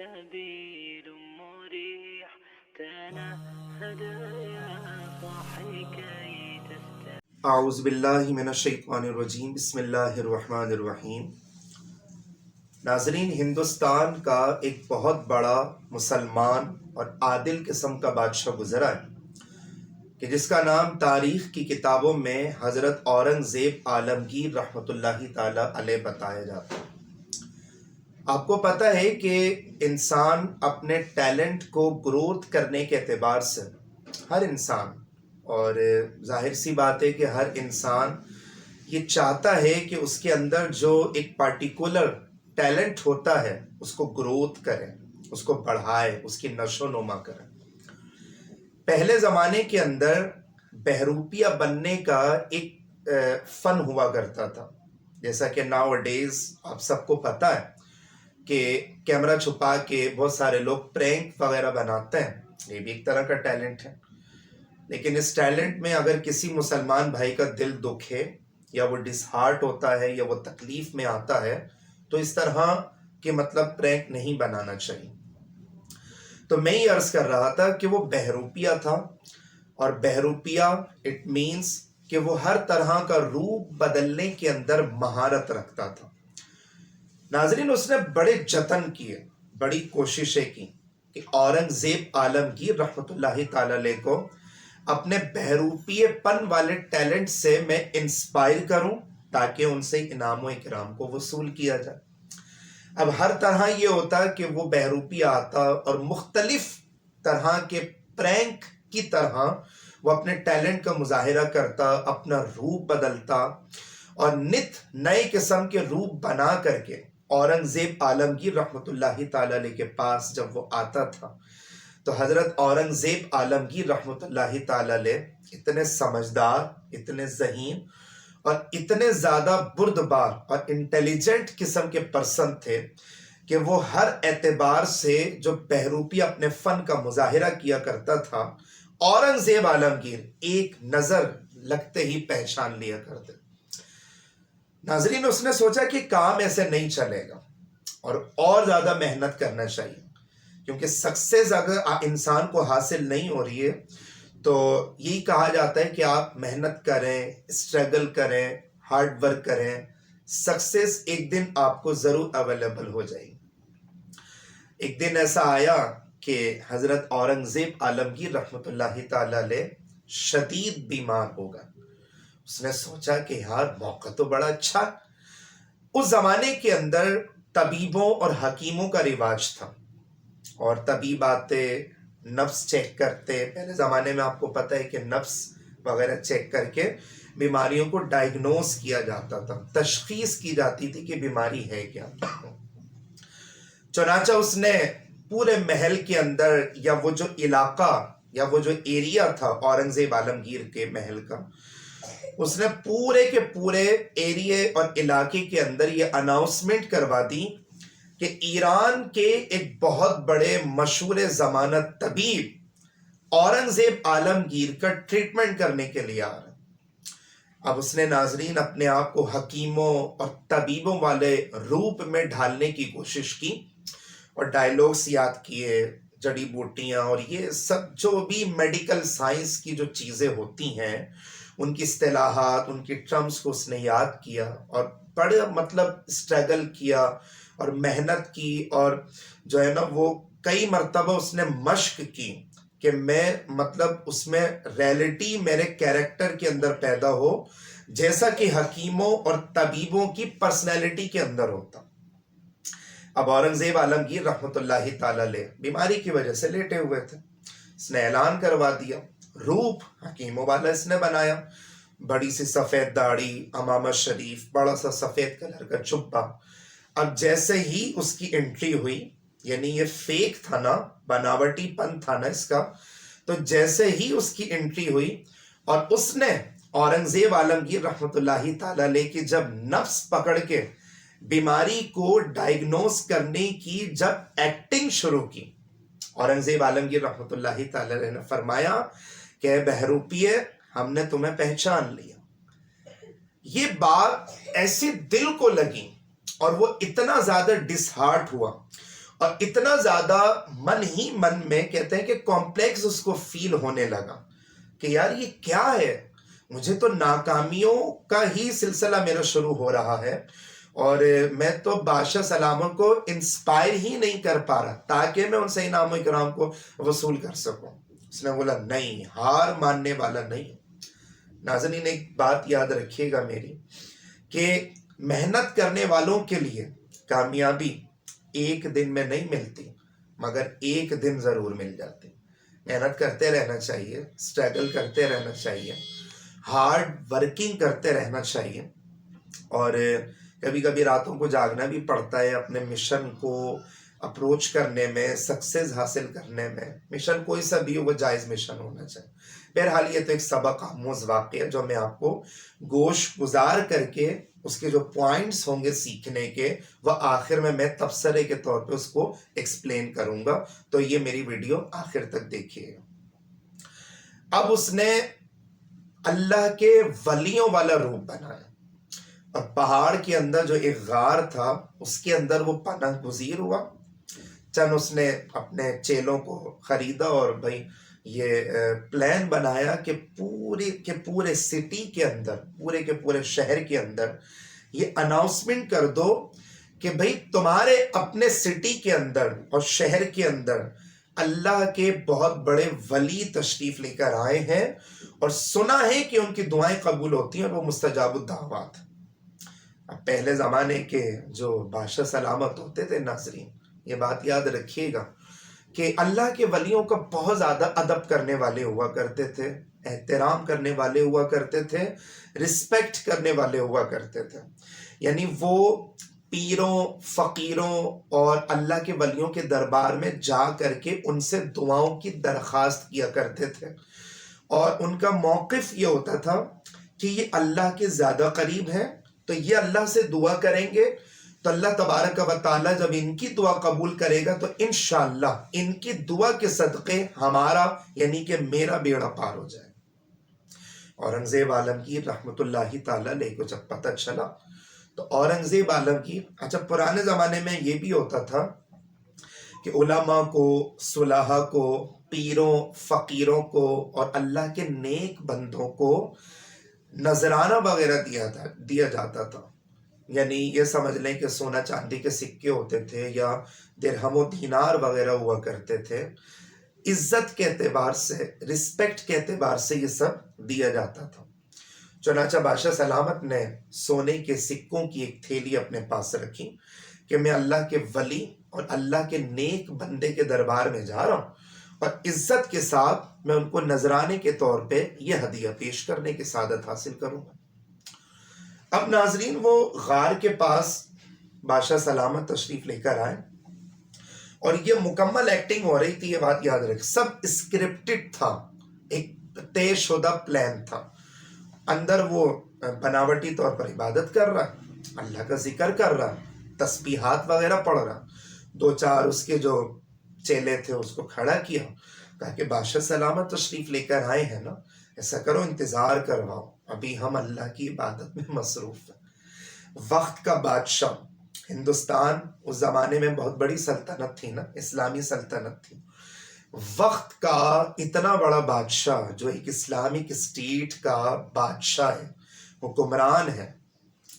سبيل مريح تنهد يا صاحي كي تستمع. اعوذ باللہ من الشیطان الرجیم بسم اللہ الرحمن الرحیم. ناظرین، ہندوستان کا ایک بہت بڑا مسلمان اور عادل قسم کا بادشاہ گزرا ہے کہ جس کا نام تاریخ کی کتابوں میں حضرت اورنگزیب عالمگیر رحمۃ اللہ تعالی علیہ بتایا جاتا ہے. آپ کو پتہ ہے کہ انسان اپنے ٹیلنٹ کو گروتھ کرنے کے اعتبار سے ہر انسان، اور ظاہر سی بات ہے کہ ہر انسان یہ چاہتا ہے کہ اس کے اندر جو ایک پارٹیکولر ٹیلنٹ ہوتا ہے اس کو گروتھ کرے، اس کو بڑھائے، اس کی نشو و نما کرے. پہلے زمانے کے اندر بہروپیہ بننے کا ایک فن ہوا کرتا تھا، جیسا کہ ناؤ ڈیز آپ سب کو پتہ ہے کہ کیمرہ چھپا کے بہت سارے لوگ پرینک وغیرہ بناتے ہیں. یہ بھی ایک طرح کا ٹیلنٹ ہے، لیکن اس ٹیلنٹ میں اگر کسی مسلمان بھائی کا دل دکھے یا وہ ڈس ہارٹ ہوتا ہے یا وہ تکلیف میں آتا ہے تو اس طرح کہ مطلب پرینک نہیں بنانا چاہیے. تو میں یہ عرض کر رہا تھا کہ وہ بہروپیہ تھا، اور بہروپیہ اٹ مینس کہ وہ ہر طرح کا روپ بدلنے کے اندر مہارت رکھتا تھا. ناظرین، اس نے بڑے جتن کیے، بڑی کوششیں کی کہ اورنگزیب عالمگیر رحمۃ اللہ تعالی علیہ کو اپنے بہروپیے پن والے ٹیلنٹ سے میں انسپائر کروں تاکہ ان سے انعام و اکرام کو وصول کیا جائے. اب ہر طرح یہ ہوتا کہ وہ بہروپیہ آتا اور مختلف طرح کے پرینک کی طرح وہ اپنے ٹیلنٹ کا مظاہرہ کرتا، اپنا روپ بدلتا، اور نت نئے قسم کے روپ بنا کر کے اورنگزیب عالمگیر رحمۃ اللہ تعالی علیہ کے پاس جب وہ آتا تھا تو حضرت اورنگزیب عالمگیر رحمۃ اللہ تعالی علیہ اتنے سمجھدار، اتنے ذہین اور اتنے زیادہ بردبار اور انٹیلیجنٹ قسم کے پرسن تھے کہ وہ ہر اعتبار سے جو بہروپی اپنے فن کا مظاہرہ کیا کرتا تھا اورنگزیب عالمگیر ایک نظر لگتے ہی پہچان لیا کرتے. ناظرین، اس نے سوچا کہ کام ایسے نہیں چلے گا اور زیادہ محنت کرنا چاہیے، کیونکہ سکسیس اگر انسان کو حاصل نہیں ہو رہی ہے تو یہی کہا جاتا ہے کہ آپ محنت کریں، اسٹرگل کریں، ہارڈ ورک کریں، سکسیس ایک دن آپ کو ضرور اویلیبل ہو جائے گی. ایک دن ایسا آیا کہ حضرت اورنگزیب عالمگیر رحمۃ اللہ تعالی علیہ شدید بیمار ہو گئے. اس نے سوچا کہ یار موقع تو بڑا اچھا. اس زمانے کے اندر طبیبوں اور حکیموں کا رواج تھا، اور طبیب آتے، نفس چیک کرتے. پہلے زمانے میں آپ کو پتہ ہے کہ نفس وغیرہ چیک کر کے بیماریوں کو ڈائیگنوز کیا جاتا تھا، تشخیص کی جاتی تھی کہ بیماری ہے کیا. چنانچہ اس نے پورے محل کے اندر یا وہ جو علاقہ یا وہ جو ایریا تھا اورنگزیب عالمگیر کے محل کا، اس نے پورے کے پورے ایریے اور علاقے کے اندر یہ اناؤنسمنٹ کروا دی کہ ایران کے ایک بہت بڑے مشہور زمانہ طبیب اورنگزیب عالمگیر کا ٹریٹمنٹ کرنے کے لیے آ رہے ہیں. اب اس نے ناظرین اپنے آپ کو حکیموں اور طبیبوں والے روپ میں ڈھالنے کی کوشش کی اور ڈائیلاگس یاد کیے، جڑی بوٹیاں اور یہ سب جو بھی میڈیکل سائنس کی جو چیزیں ہوتی ہیں ان کی اصطلاحات، ان کی ٹرمز کو اس نے یاد کیا اور بڑے مطلب اسٹرگل کیا اور محنت کی، اور جو ہے نا وہ کئی مرتبہ اس نے مشق کی کہ میں مطلب اس میں ریئلٹی میرے کیریکٹر کے اندر پیدا ہو جیسا کہ حکیموں اور طبیبوں کی پرسنالٹی کے اندر ہوتا. اب اورنگزیب عالمگیر رحمۃ اللہ تعالی علیہ بیماری کی وجہ سے لیٹے ہوئے تھے. اس نے اعلان کروا دیا، روپ حکیموں والا اس نے بنایا، بڑی سی سفید داڑھی، امامہ شریف، بڑا سا سفید کلر کا جبہ. اب جیسے ہی اس کی انٹری ہوئی، یعنی یہ فیک تھا نا، بناوٹی پن تھا نا اس کا، تو جیسے ہی اس کی انٹری ہوئی اور اس نے اورنگزیب عالمگیر رحمۃ اللہ تعالی علیہ کی جب نفس پکڑ کے بیماری کو ڈائیگنوز کرنے کی جب ایکٹنگ شروع کی، اورنگزیب عالمگیر رحمۃ اللہ تعالی علیہ نے فرمایا کہ بہروپیے، ہم نے تمہیں پہچان لیا. یہ بات ایسی دل کو لگی اور وہ اتنا زیادہ ڈس ہارٹ ہوا اور اتنا زیادہ من ہی من میں کہتے ہیں کہ کمپلیکس اس کو فیل ہونے لگا کہ یار یہ کیا ہے، مجھے تو ناکامیوں کا ہی سلسلہ میرا شروع ہو رہا ہے اور میں تو بادشاہ سلامت کو انسپائر ہی نہیں کر پا رہا تاکہ میں ان سے انعام و اکرام کو وصول کر سکوں۔ اس نے بولا نہیں، ہار ماننے والا نہیں۔ ناظرین ایک بات یاد رکھیے گا میری، کہ محنت کرنے والوں کے لیے کامیابی ایک دن میں نہیں ملتی، مگر ایک دن ضرور مل جاتی۔ محنت کرتے رہنا چاہیے، اسٹرگل کرتے رہنا چاہیے، ہارڈ ورکنگ کرتے رہنا چاہیے، اور کبھی کبھی راتوں کو جاگنا بھی پڑتا ہے اپنے مشن کو اپروچ کرنے میں، سکسیز حاصل کرنے میں۔ مشن کوئی سا بھی ہو، وہ جائز مشن ہونا چاہیے۔ بہرحال یہ تو ایک سبق آموز واقعہ جو میں آپ کو گوش گزار کر کے اس کے جو پوائنٹس ہوں گے سیکھنے کے، وہ آخر میں تبصرے کے طور پہ اس کو ایکسپلین کروں گا، تو یہ میری ویڈیو آخر تک دیکھیے گا۔ اب اس نے اللہ کے ولیوں والا روپ بنایا اور پہاڑ کے اندر جو ایک غار تھا اس کے اندر وہ پناہ گزیر ہوا۔ چند اس نے اپنے چیلوں کو خریدا اور بھائی یہ پلان بنایا کہ پورے کے پورے سٹی کے اندر، پورے کے پورے شہر کے اندر یہ اناؤنسمنٹ کر دو کہ بھائی تمہارے اپنے سٹی کے اندر اور شہر کے اندر اللہ کے بہت بڑے ولی تشریف لے کر آئے ہیں اور سنا ہے کہ ان کی دعائیں قبول ہوتی ہیں اور وہ مستجاب الدعوات۔ اب پہلے زمانے کے جو بادشاہ سلامت ہوتے تھے ناظرین، یہ بات یاد رکھیے گا کہ اللہ کے ولیوں کا بہت زیادہ ادب کرنے والے ہوا کرتے تھے، احترام کرنے والے ہوا کرتے تھے، رسپیکٹ کرنے والے ہوا کرتے تھے۔ یعنی وہ پیروں، فقیروں اور اللہ کے ولیوں کے دربار میں جا کر کے ان سے دعاؤں کی درخواست کیا کرتے تھے، اور ان کا موقف یہ ہوتا تھا کہ یہ اللہ کے زیادہ قریب ہیں، تو یہ اللہ سے دعا کریں گے تو اللہ تبارک و تعالیٰ جب ان کی دعا قبول کرے گا تو انشاءاللہ ان کی دعا کے صدقے ہمارا یعنی کہ میرا بیڑا پار ہو جائے۔ اورنگزیب عالمگیر رحمت اللہ تعالیٰ علیہ کو جب پتہ چلا تو اورنگزیب عالمگیر، اچھا پرانے زمانے میں یہ بھی ہوتا تھا کہ علماء کو، صلحاء کو، پیروں، فقیروں کو اور اللہ کے نیک بندوں کو نذرانہ وغیرہ دیا جاتا تھا۔ یعنی یہ سمجھ لیں کہ سونا چاندی کے سکے ہوتے تھے یا درہم و دینار وغیرہ ہوا کرتے تھے۔ عزت کے اعتبار سے، رسپیکٹ کے اعتبار سے یہ سب دیا جاتا تھا۔ چنانچہ بادشاہ سلامت نے سونے کے سکوں کی ایک تھیلی اپنے پاس رکھی کہ میں اللہ کے ولی اور اللہ کے نیک بندے کے دربار میں جا رہا ہوں اور عزت کے ساتھ میں ان کو نذرانے کے طور پہ یہ ہدیہ پیش کرنے کی سعادت حاصل کروں گا۔ اب ناظرین وہ غار کے پاس بادشاہ سلامت تشریف لے کر آئے اور یہ مکمل ایکٹنگ ہو رہی تھی، یہ بات یاد رکھ، سب اسکرپٹڈ تھا، ایک طے شدہ پلان تھا۔ اندر وہ بناوٹی طور پر عبادت کر رہا ہے، اللہ کا ذکر کر رہا ہے، تسبیحات وغیرہ پڑھ رہا، دو چار اس کے جو چیلے تھے اس کو کھڑا کیا، کہا کہ بادشاہ سلامت تشریف لے کر آئے ہیں نا، ایسا کرو انتظار کرواؤ، ابھی ہم اللہ کی عبادت میں مصروف ہیں۔ وقت کا بادشاہ، ہندوستان اس زمانے میں بہت بڑی سلطنت تھی نا، اسلامی سلطنت تھی، وقت کا اتنا بڑا بادشاہ جو ایک اسلامک اسٹیٹ کا بادشاہ ہے، حکمران ہے،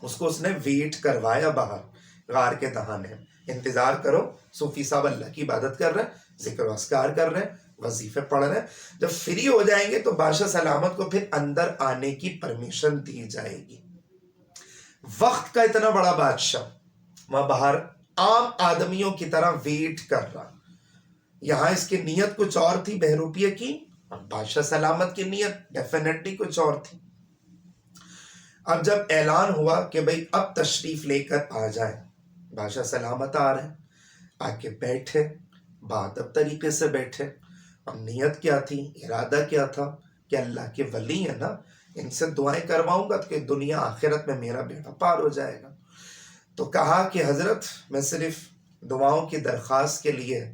اس کو اس نے ویٹ کروایا باہر غار کے دہانے، انتظار کرو، صوفی صاحب اللہ کی عبادت کر رہے ہیں، ذکر و اذکار کر رہے ہیں، وظیفے پڑھ رہے ہیں، جب فری ہو جائیں گے تو بادشاہ سلامت کو پھر اندر آنے کی پرمیشن دی جائے گی۔ وقت کا اتنا بڑا بادشاہ وہاں باہر عام آدمیوں کی طرح ویٹ کر رہا، یہاں اس کی نیت کچھ اور تھی بہروپیے کی، اور بادشاہ سلامت کی نیت ڈیفینیٹلی کچھ اور تھی۔ اب جب اعلان ہوا کہ بھئی اب تشریف لے کر آ جائیں، بادشاہ سلامت آ رہے ہیں، آ کے بیٹھے، بادب طریقے سے بیٹھے۔ اب نیت کیا تھی، ارادہ کیا تھا کہ اللہ کے ولی ہیں نا، ان سے دعائیں کرواؤں گا کہ دنیا آخرت میں میرا بیڑا پار ہو جائے گا۔ تو کہا کہ حضرت میں صرف دعاؤں کی درخواست کے لیے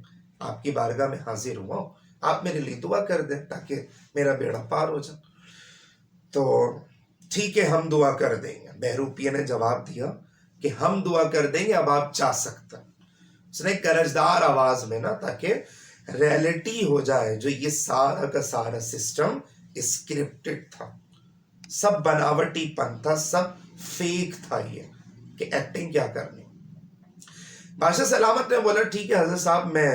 آپ کی بارگاہ میں حاضر ہوا ہوں، آپ میرے لیے دعا کر دیں تاکہ میرا بیڑا پار ہو جائے۔ تو ٹھیک ہے، ہم دعا کر دیں گے۔ بہروپیے نے جواب دیا کہ ہم دعا کر دیں گے، اب آپ جا سکتے ہیں۔ اس نے کرجدار آواز میں نا، تاکہ ریئلٹی ہو جائے جو یہ سارا کا سارا سسٹم اسکرپٹڈ تھا، سب بناوٹی پن تھا، سب فیک تھا، یہ کہ ایکٹنگ کیا کرنی۔ بادشاہ سلامت نے بولا ٹھیک ہے حضرت صاحب، میں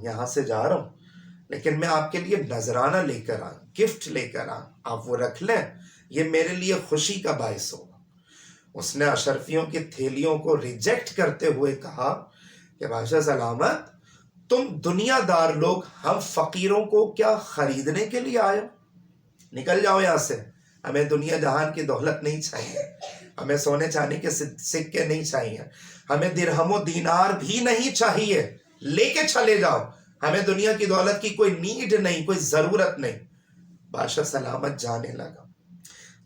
یہاں سے جا رہا ہوں، لیکن میں آپ کے لیے نذرانہ لے کر آؤں، گفٹ لے کر آؤں، آپ وہ رکھ لیں، یہ میرے لیے خوشی کا باعث ہوگا۔ اس نے اشرفیوں کی تھیلیوں کو ریجیکٹ کرتے ہوئے کہا کہ بادشاہ سلامت، تم دنیا دار لوگ ہم فقیروں کو کیا خریدنے کے لیے آئے ہو؟ نکل جاؤ یہاں سے، ہمیں دنیا جہان کی دولت نہیں چاہیے، ہمیں سونے چاندی کے سکے نہیں چاہیے، ہمیں درہم و دینار بھی نہیں چاہیے، لے کے چلے جاؤ، ہمیں دنیا کی دولت کی کوئی نیڈ نہیں، کوئی ضرورت نہیں۔ بادشاہ سلامت جانے لگا۔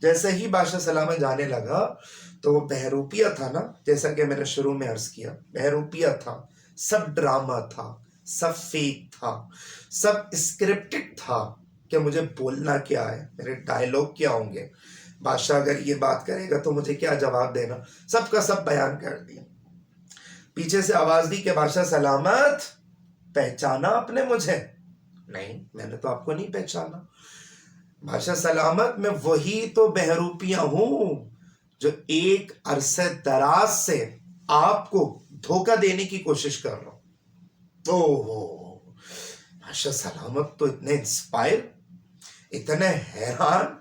جیسے ہی بادشاہ سلامت جانے لگا تو وہ بہروپیہ تھا نا، جیسا کہ میں نے شروع میں عرض کیا، بہروپیہ تھا، سب ڈرامہ تھا، سب فیک تھا، سب اسکرپٹڈ تھا کہ مجھے بولنا کیا ہے، میرے ڈائیلاگ کیا ہوں گے، بادشاہ اگر یہ بات کرے گا تو مجھے کیا جواب دینا، سب کا سب بیان کر دیا۔ پیچھے سے آواز دی کہ بادشاہ سلامت، پہچانا آپ نے مجھے؟ نہیں، میں نے تو آپ کو نہیں پہچانا۔ بادشاہ سلامت، میں وہی تو بہروپیہ ہوں جو ایک عرصہ دراز سے آپ کو دھوکہ دینے کی کوشش کر رہا ہوں۔ اوہ، بادشاہ سلامت تو اتنے انسپائر، اتنے حیران،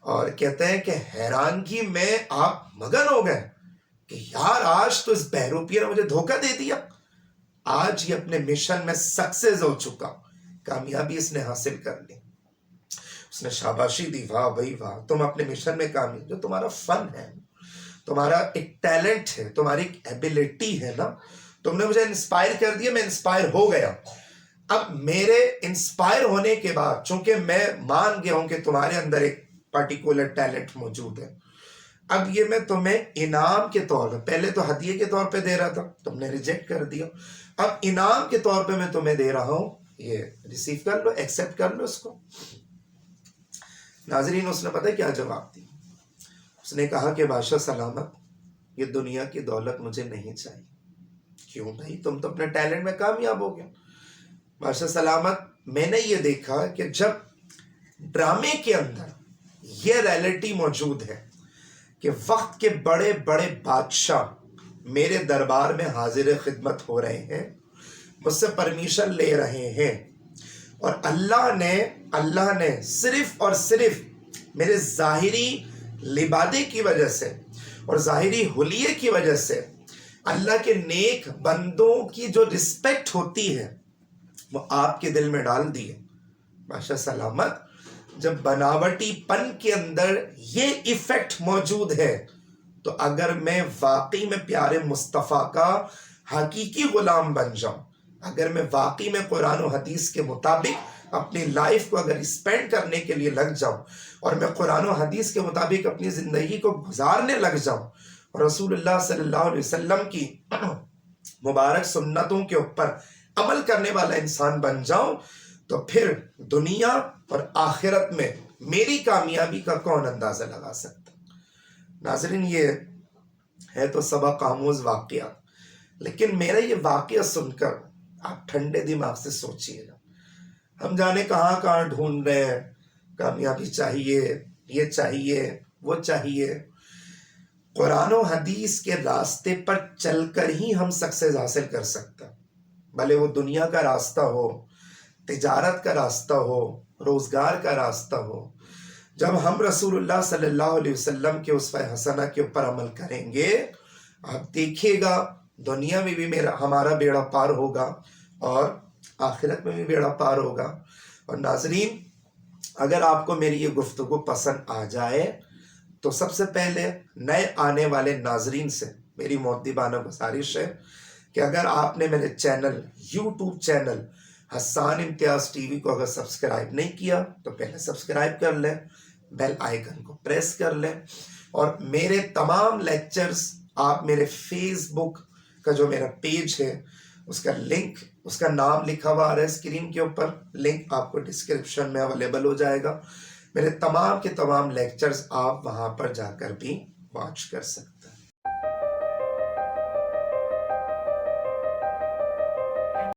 اور کہتے ہیں کہ حیرانگی میں آپ مگن ہو گئے کہ یار آج تو اس بہروپیہ نے مجھے دھوکہ دے دیا، آج یہ اپنے مشن میں سکسیس ہو چکا، کامیابی اس نے حاصل کر لی۔ اس نے شاباشی دی، واہ بھائی واہ، تم اپنے مشن میں کامیاب، جو تمہارا فن ہے، تمہارا ایک ٹیلنٹ ہے، تمہاری ایک ایبیلٹی ہے نا، تم نے مجھے انسپائر کر دیا، میں انسپائر ہو گیا۔ اب میرے انسپائر ہونے کے بعد چونکہ میں مان گیا ہوں کہ تمہارے اندر ایک پرٹیکولر ٹیلنٹ موجود ہے، اب یہ میں تمہیں انعام کے طور پہ، پہلے تو ہدیے کے طور پہ دے رہا تھا، تم نے ریجیکٹ کر دیا، اب انعام کے طور پہ میں تمہیں دے رہا ہوں، یہ ریسیو کر لو، ایکسیپٹ کر لو اس کو۔ ناظرین، اس نے پتہ کیا جواب دی؟ اس نے کہا کہ بادشاہ سلامت، یہ دنیا کی دولت مجھے نہیں چاہیے۔ کیوں بھائی، تم تو اپنے ٹیلنٹ میں کامیاب ہو گئے۔ بادشاہ سلامت، میں نے یہ دیکھا کہ جب ڈرامے کے اندر یہ ریئلٹی موجود ہے کہ وقت کے بڑے بڑے بادشاہ میرے دربار میں حاضر خدمت ہو رہے ہیں، مجھ سے پرمیشن لے رہے ہیں، اور اللہ نے صرف اور صرف میرے ظاہری لبادے کی وجہ سے اور ظاہری حلیے کی وجہ سے اللہ کے نیک بندوں کی جو رسپیکٹ ہوتی ہے وہ آپ کے دل میں ڈال دی ہے۔ بادشاہ سلامت، جب بناوٹی پن کے اندر یہ ایفیکٹ موجود ہے تو اگر میں واقعی میں پیارے مصطفیٰ کا حقیقی غلام بن جاؤں، اگر میں واقعی میں قرآن و حدیث کے مطابق اپنی لائف کو اگر اسپینڈ کرنے کے لیے لگ جاؤں اور میں قرآن و حدیث کے مطابق اپنی زندگی کو گزارنے لگ جاؤں اور رسول اللہ صلی اللہ علیہ وسلم کی مبارک سنتوں کے اوپر عمل کرنے والا انسان بن جاؤں، تو پھر دنیا اور آخرت میں میری کامیابی کا کون اندازہ لگا سکتا۔ ناظرین، یہ ہے تو سبق آموز واقعہ، لیکن میرا یہ واقعہ سن کر آپ ٹھنڈے دماغ سے سوچئے گا۔ ہم جانے کہاں کہاں ڈھونڈ رہے ہیں، کامیابی چاہیے، یہ چاہیے، وہ چاہیے۔ قرآن و حدیث کے راستے پر چل کر ہی ہم سکسیس حاصل کر سکتے ہیں، بھلے وہ دنیا کا راستہ ہو، تجارت کا راستہ ہو، روزگار کا راستہ ہو۔ جب ہم رسول اللہ صلی اللہ علیہ وسلم کے اسوہ حسنہ کے اوپر عمل کریں گے، آپ دیکھیے گا دنیا میں بھی ہمارا بیڑا پار ہوگا اور آخرت میں بھی بیڑا پار ہوگا۔ اور ناظرین، اگر آپ کو میری یہ گفتگو پسند آ جائے تو سب سے پہلے نئے آنے والے ناظرین سے میری مؤدبانہ گزارش ہے کہ اگر آپ نے میرے چینل، یوٹیوب چینل حسان امتیاز ٹی وی کو اگر سبسکرائب نہیں کیا تو پہلے سبسکرائب کر لیں، بیل آئیکن کو پریس کر لیں، اور میرے تمام لیکچرز آپ میرے فیس بک کا جو میرا پیج ہے اس کا لنک، اس کا نام لکھا ہوا آ رہا ہے اسکرین کے اوپر، لنک آپ کو ڈسکرپشن میں اویلیبل ہو جائے گا۔ میرے تمام کے تمام لیکچرز آپ وہاں پر جا کر بھی واچ کر سکتے ہیں۔